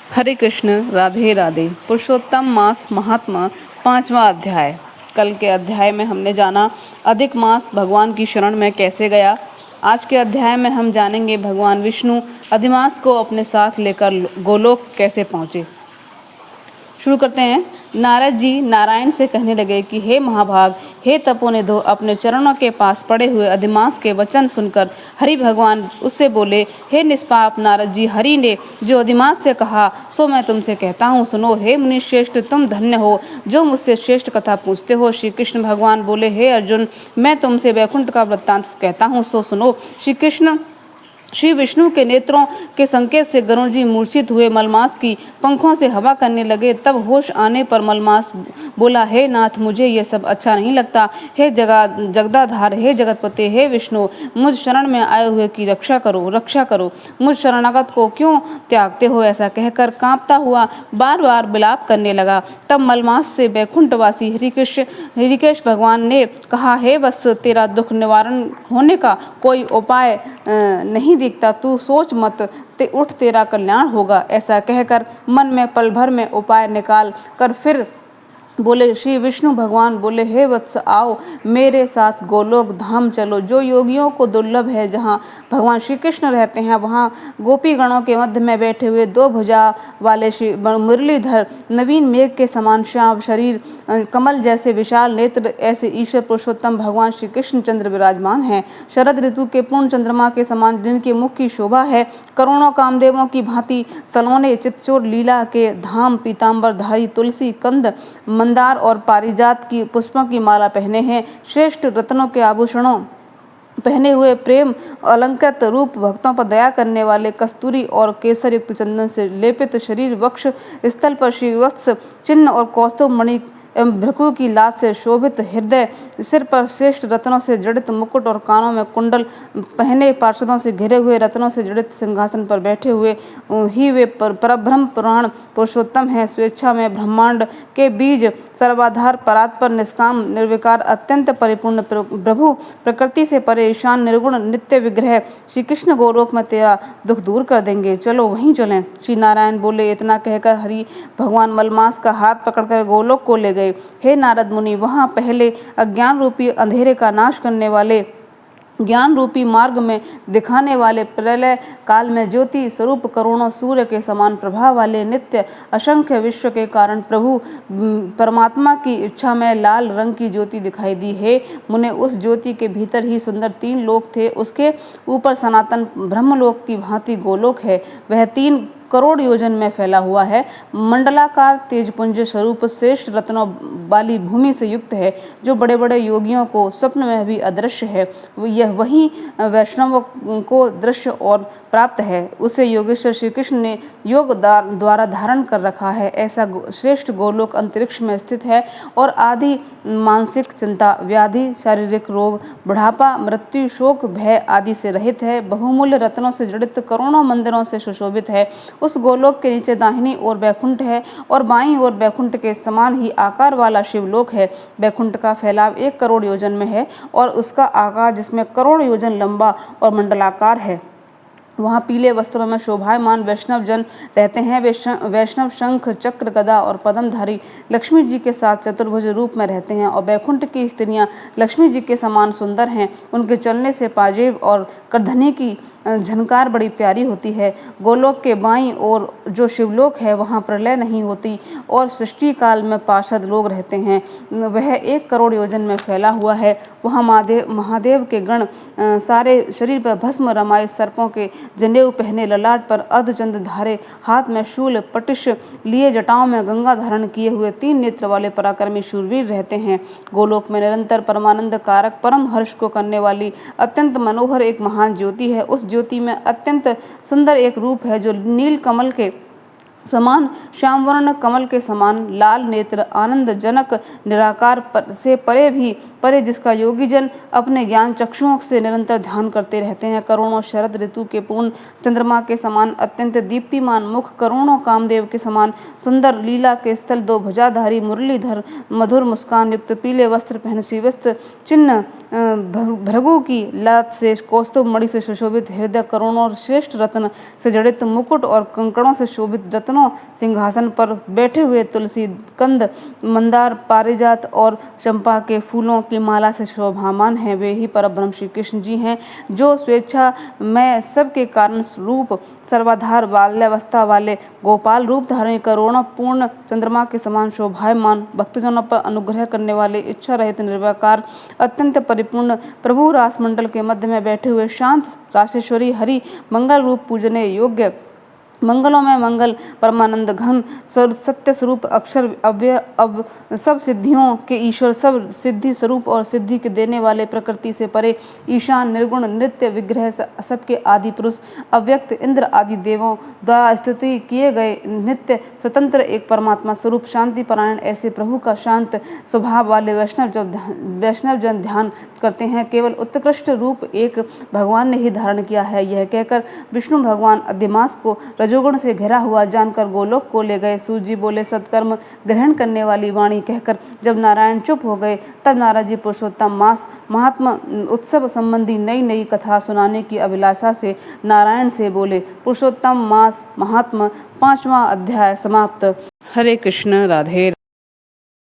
हरे कृष्ण, राधे राधे। पुरुषोत्तम मास महात्मा 5वां अध्याय। कल के अध्याय में हमने जाना अधिक मास भगवान की शरण में कैसे गया। आज के अध्याय में हम जानेंगे भगवान विष्णु अधिमास को अपने साथ लेकर गोलोक कैसे पहुँचे। शुरू करते हैं। नारद जी नारायण से कहने लगे कि हे महाभाग, हे तपोनिधो, अपने चरणों के पास पड़े हुए अधिमास के वचन सुनकर हरि भगवान उससे बोले, हे निष्पाप नारद जी, हरि ने जो अधिमास से कहा सो मैं तुमसे कहता हूँ, सुनो। हे मुनि श्रेष्ठ, तुम धन्य हो जो मुझसे श्रेष्ठ कथा पूछते हो। श्री कृष्ण भगवान बोले, हे अर्जुन, मैं तुमसे वैकुंठ का वृत्तांत कहता हूँ, सो सुनो। श्री विष्णु के नेत्रों के संकेत से गरुण जी मूर्छित हुए मलमास की पंखों से हवा करने लगे। तब होश आने पर मलमास बोला, हे नाथ, मुझे ये सब अच्छा नहीं लगता। हे जगदाधार, हे जगतपते, हे विष्णु, मुझ शरण में आए हुए की रक्षा करो। मुझ शरणागत को क्यों त्यागते हो? ऐसा कहकर कांपता हुआ बार बार विलाप करने लगा। तब मलमास से वैकुंठवासी हृषिकेश भगवान ने कहा, हे वत्स, तेरा दुख निवारण होने का कोई उपाय नहीं दिखता। तू सोच मत, उठ, तेरा कल्याण होगा। ऐसा कहकर मन में पल भर में उपाय निकाल कर फिर बोले। श्री विष्णु भगवान बोले, हे वत्स, आओ मेरे साथ गोलोक धाम चलो, जो योगियों को दुर्लभ है। जहाँ भगवान श्री कृष्ण रहते हैं वहाँ गोपी गणों के मध्य में बैठे हुए दो भुजा वाले श्री मुरलीधर, नवीन मेघ के समान श्याम शरीर, कमल जैसे विशाल नेत्र, ऐसे ईश्वर पुरुषोत्तम भगवान श्री कृष्ण चंद्र विराजमान हैं। शरद ऋतु के पूर्ण चंद्रमा के समान जिनके मुख की शोभा है, करोड़ों कामदेवों की भांति सलोने चितचोर लीला के धाम, पीताम्बरधारी, तुलसी कंद, मंदार और पारिजात की पुष्पों की माला पहने हैं। श्रेष्ठ रत्नों के आभूषणों पहने हुए, प्रेम अलंकृत रूप, भक्तों पर दया करने वाले, कस्तूरी और केसर युक्त चंदन से लेपित शरीर, वक्ष स्थल पर श्रीवत्स चिन्ह और कौस्तुभ मणि एवं भृकु की लात से शोभित हृदय, सिर पर श्रेष्ठ रत्नों से जड़ित मुकुट और कानों में कुंडल पहने, पार्षदों से घिरे हुए, रत्नों से जड़ित सिंहासन पर बैठे हुए ही वे परब्रह्म पुराण पुरुषोत्तम हैं। स्वेच्छा में ब्रह्मांड के बीज, सर्वाधार, परात्पर, निष्काम, निर्विकार, अत्यंत परिपूर्ण प्रभु, प्रकृति से परे, ईशान, निर्गुण, नित्य विग्रह श्री कृष्ण गोलोक में तेरा दुख दूर कर देंगे, चलो वहीं चलें। श्री नारायण बोले। इतना कहकर हरि भगवान मलमास का हाथ पकड़कर गोलोक को ले गए। हे नारद मुनि, वहां पहले अज्ञान रूपी अंधेरे का नाश करने वाले, ज्ञान रूपी मार्ग में दिखाने वाले, प्रलय काल में ज्योति स्वरूप, करोड़ों सूर्य के समान प्रभा वाले, नित्य असंख्य विश्व के कारण प्रभु परमात्मा की इच्छा में लाल रंग की ज्योति दिखाई दी। हे मुने, उस ज्योति के भीतर ही सुंदर 3 लोक थे। उसके ऊपर सनातन ब्रह्मलोक की भांति गोलोक है। वह 3 करोड़ योजन में फैला हुआ है। मंडलाकार तेजपुंज स्वरूप श्रेष्ठ रत्नों वाली भूमि से युक्त है, जो बड़े बड़े योगियों को स्वप्न में भी अदृश्य है। यह वही वैष्णव को दृश्य और प्राप्त है। उसे योगेश्वर श्री कृष्ण ने योग द्वारा धारण कर रखा है। ऐसा श्रेष्ठ गोलोक अंतरिक्ष में स्थित है और आदि मानसिक चिंता, व्याधि, शारीरिक रोग, बुढ़ापा, मृत्यु, शोक, भय आदि से रहित है। बहुमूल्य रत्नों से जड़ित करोड़ों मंदिरों से सुशोभित है। उस गोलोक के नीचे दाहिनी ओर वैकुंठ है और बाईं ओर वैकुंठ के समान ही आकार वाला शिवलोक है। वैकुंठ का फैलाव 1 करोड़ योजन में है और उसका आकार जिसमें करोड़ योजन लंबा और मंडलाकार है। वहाँ पीले वस्त्रों में शोभायमान वैष्णव जन रहते हैं। वे वैष्णव शंख, चक्र, गदा और पद्मधारी लक्ष्मी जी के साथ चतुर्भुज रूप में रहते हैं और वैकुंठ की स्त्रियां लक्ष्मी जी के समान सुंदर हैं। उनके चलने से पाजेब और करधनी की झनकार बड़ी प्यारी होती है। गोलोक के बाईं ओर जो शिवलोक है वहाँ प्रलय नहीं होती और सृष्टि काल में पार्षद लोग रहते हैं। वह 1 करोड़ योजन में फैला हुआ है। वहाँ महादेव के गण सारे शरीर पर भस्म रमाए, सर्पों के जनेऊ पहने, ललाट पर अर्धचंद धारे, हाथ में शूल पटिश लिए, जटाओं में गंगा धारण किए हुए 3 नेत्र वाले पराक्रमी शूरवीर रहते हैं। गोलोक में निरंतर परमानंद कारक, परम हर्ष को करने वाली अत्यंत मनोहर एक महान ज्योति है। उस ज्योति में अत्यंत सुंदर एक रूप है, जो नील कमल के समान, श्यामवर्ण कमल के समान, लाल नेत्र, आनंद जनक, निराकार से परे भी परे, जिसका योगी जन अपने ज्ञान चक्षुओं से निरंतर ध्यान करते रहते हैं। करोड़ों शरद ऋतु के पूर्ण चंद्रमा के समान अत्यंत दीप्तिमान मुख, करोड़ों कामदेव के समान सुंदर लीला के स्थल, 2 भुजाधारी मुरलीधर, मधुर मुस्कान युक्त, पीले वस्त्र पहन, श्रीवत्स चिन्ह, भृगु की लात से कौस्तुभ मणि से सुशोभित हृदय, करोड़ों श्रेष्ठ रत्न से जड़ित मुकुट और कंकड़ों से शोभित रत्न रत्नों सिंहासन पर बैठे हुए तुलसी, कंद, मंदार, पारिजात और चंपा के फूलों की माला से शोभामान हैं। वे ही परब्रह्म श्री कृष्ण जी हैं, जो स्वेच्छा में सबके कारण स्वरूप सर्वाधार बाल्यावस्था वाले गोपाल रूप धारण करुणा पूर्ण चंद्रमा के समान शोभायमान, भक्तजनों पर अनुग्रह करने वाले, इच्छा रहित निर्विकार, अत्यंत परिपूर्ण प्रभु रासमंडल के मध्य में बैठे हुए शांत रासेश्वरी हरि, मंगल रूप पूजने योग्य, मंगलों में मंगल, परमानंद घन, सत्य स्वरूप, अक्षर अव्यय, अब सब सिद्धियों के ईश्वर, सब सिद्धि स्वरूप और सिद्धि के देने वाले, प्रकृति से परे, ईशान, निर्गुण, नित्य विग्रह, सबके आदि पुरुष, अव्यक्त, इंद्र आदि देवों द्वारा स्तुति किए गए, नित्य स्वतंत्र एक परमात्मा स्वरूप, शांति परायण, ऐसे प्रभु का शांत स्वभाव वाले वैष्णव जन ध्यान करते हैं। केवल उत्कृष्ट रूप एक भगवान ने ही धारण किया है। यह कहकर विष्णु भगवान अधिमास को रजोगुण से घिरा हुआ जानकर गोलोक को ले गए। सूत जी बोले, सत्कर्म ग्रहण करने वाली वाणी कहकर जब नारायण चुप हो गए, तब नारद जी पुरुषोत्तम मास महात्मा उत्सव संबंधी नई नई कथा सुनाने की अभिलाषा से नारायण से बोले। पुरुषोत्तम मास महात्मा 5वां अध्याय समाप्त। हरे कृष्ण। राधे।